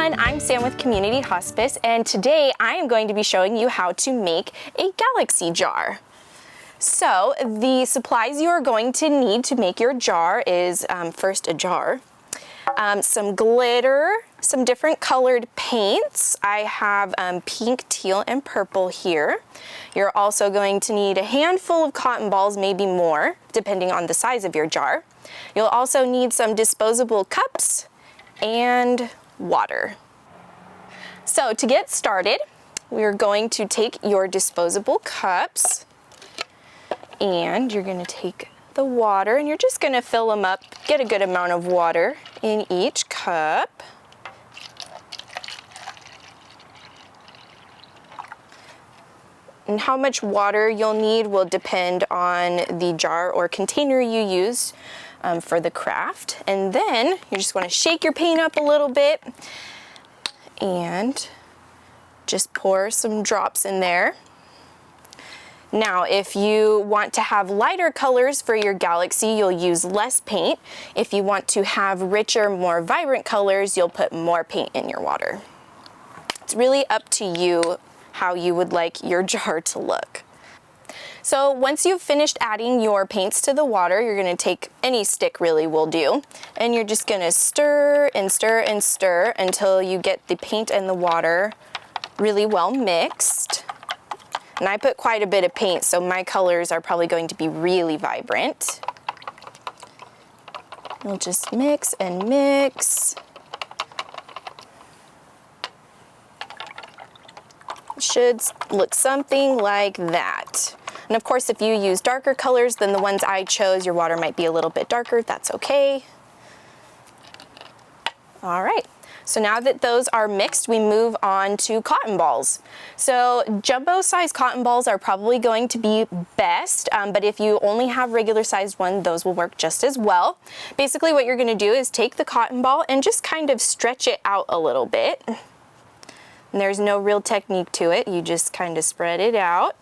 everyone, I'm Sam with Community Hospice, and today I am going to be showing you how to make a galaxy jar. So the supplies you are going to need to make your jar is first a jar, some glitter, some different colored paints. I have pink, teal, and purple here. You're also going to need a handful of cotton balls, maybe more, depending on the size of your jar. You'll also need some disposable cups and water. So to get started, we're going to take your disposable cups and you're going to take the water and you're just going to fill them up, get a good amount of water in each cup. And how much water you'll need will depend on the jar or container you use for the craft. And then you just want to shake your paint up a little bit and just pour some drops in there. Now, if you want to have lighter colors for your galaxy, you'll use less paint. If you want to have richer, more vibrant colors, you'll put more paint in your water. It's really up to you how you would like your jar to look. So once you've finished adding your paints to the water, you're going to take any stick really will do, and you're just going to stir and stir and stir until you get the paint and the water really well mixed. And I put quite a bit of paint, so my colors are probably going to be really vibrant. We'll just mix and mix. It should look something like that. And of course, if you use darker colors than the ones I chose, your water might be a little bit darker. That's okay. All right. So now that those are mixed, we move on to cotton balls. So jumbo size cotton balls are probably going to be best, but if you only have regular sized ones, those will work just as well. Basically what you're gonna do is take the cotton ball and just kind of stretch it out a little bit. And there's no real technique to it. You just kind of spread it out.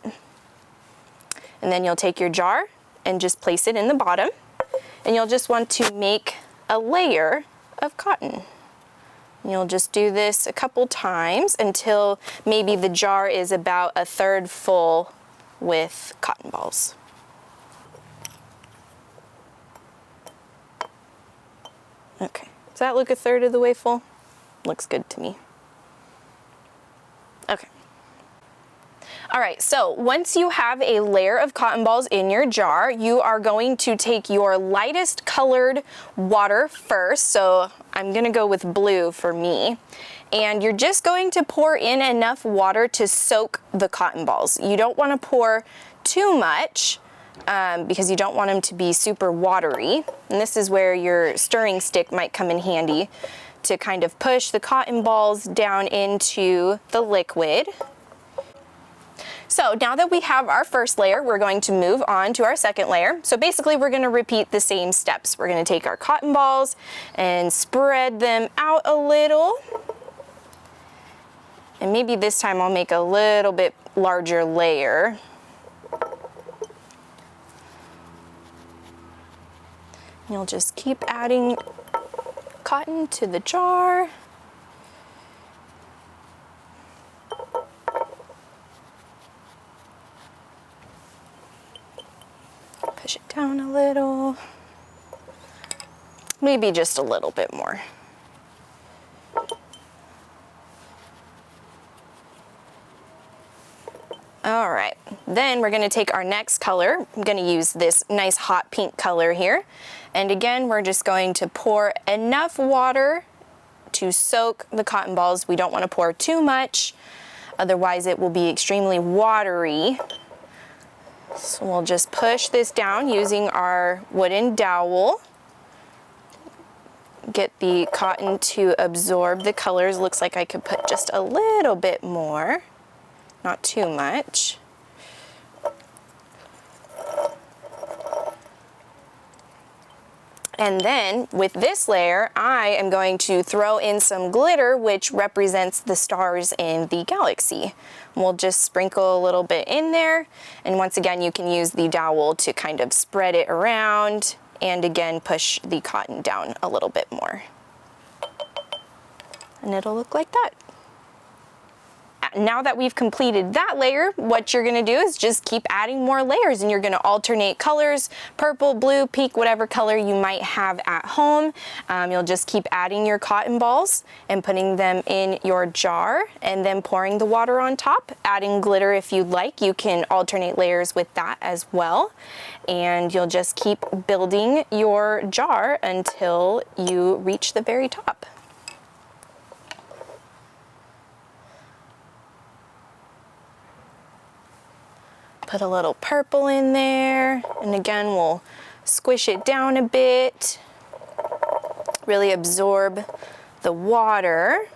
And then you'll take your jar and just place it in the bottom. And you'll just want to make a layer of cotton. And you'll just do this a couple times until maybe the jar is about a third full with cotton balls. Okay, does that look a third of the way full? Looks good to me. Okay. All right, so once you have a layer of cotton balls in your jar, you are going to take your lightest colored water first. So I'm gonna go with blue for me. And you're just going to pour in enough water to soak the cotton balls. You don't wanna pour too much because you don't want them to be super watery. And this is where your stirring stick might come in handy to kind of push the cotton balls down into the liquid. So now that we have our first layer, we're going to move on to our second layer. So basically we're going to repeat the same steps. We're going to take our cotton balls and spread them out a little. And maybe this time I'll make a little bit larger layer. You'll just keep adding cotton to the jar. Push it down a little, maybe just a little bit more. All right, then we're gonna take our next color. I'm gonna use this nice hot pink color here. And again, we're just going to pour enough water to soak the cotton balls. We don't wanna pour too much, otherwise it will be extremely watery. So we'll just push this down using our wooden dowel. Get the cotton to absorb the colors. Looks like I could put just a little bit more, not too much. And then with this layer, I am going to throw in some glitter, which represents the stars in the galaxy. We'll just sprinkle a little bit in there. And once again, you can use the dowel to kind of spread it around and again, push the cotton down a little bit more. and it'll look like that. Now that we've completed that layer, what you're gonna do is just keep adding more layers, and you're gonna alternate colors, purple, blue, pink, whatever color you might have at home. You'll just keep adding your cotton balls and putting them in your jar, and then pouring the water on top, adding glitter if you'd like. You can alternate layers with that as well. And you'll just keep building your jar until you reach the very top. Put a little purple in there, and again, we'll squish it down a bit, really absorb the water.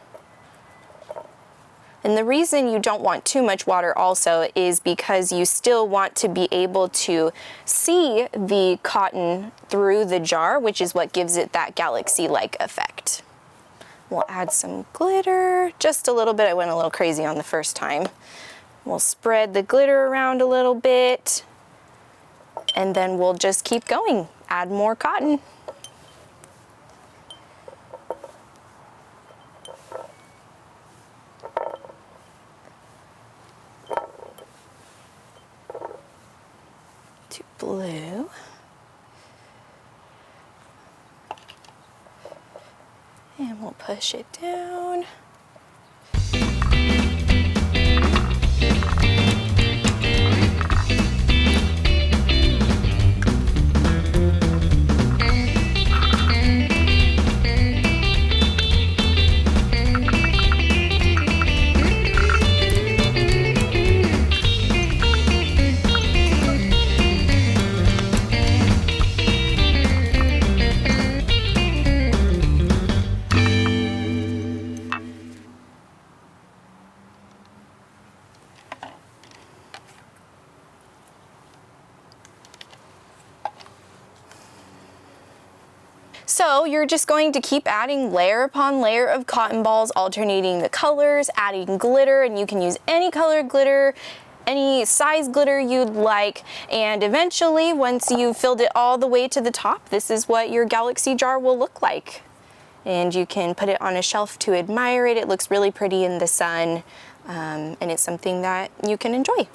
And the reason you don't want too much water also is because you still want to be able to see the cotton through the jar, which is what gives it that galaxy-like effect. We'll add some glitter, just a little bit. I went a little crazy on the first time. We'll spread the glitter around a little bit, and then we'll just keep going. Add more cotton. To blue. And we'll push it down. So you're just going to keep adding layer upon layer of cotton balls, alternating the colors, adding glitter, and you can use any color glitter, any size glitter you'd like, and eventually, once you've filled it all the way to the top, this is what your galaxy jar will look like. And you can put it on a shelf to admire it. It looks really pretty in the sun, and it's something that you can enjoy.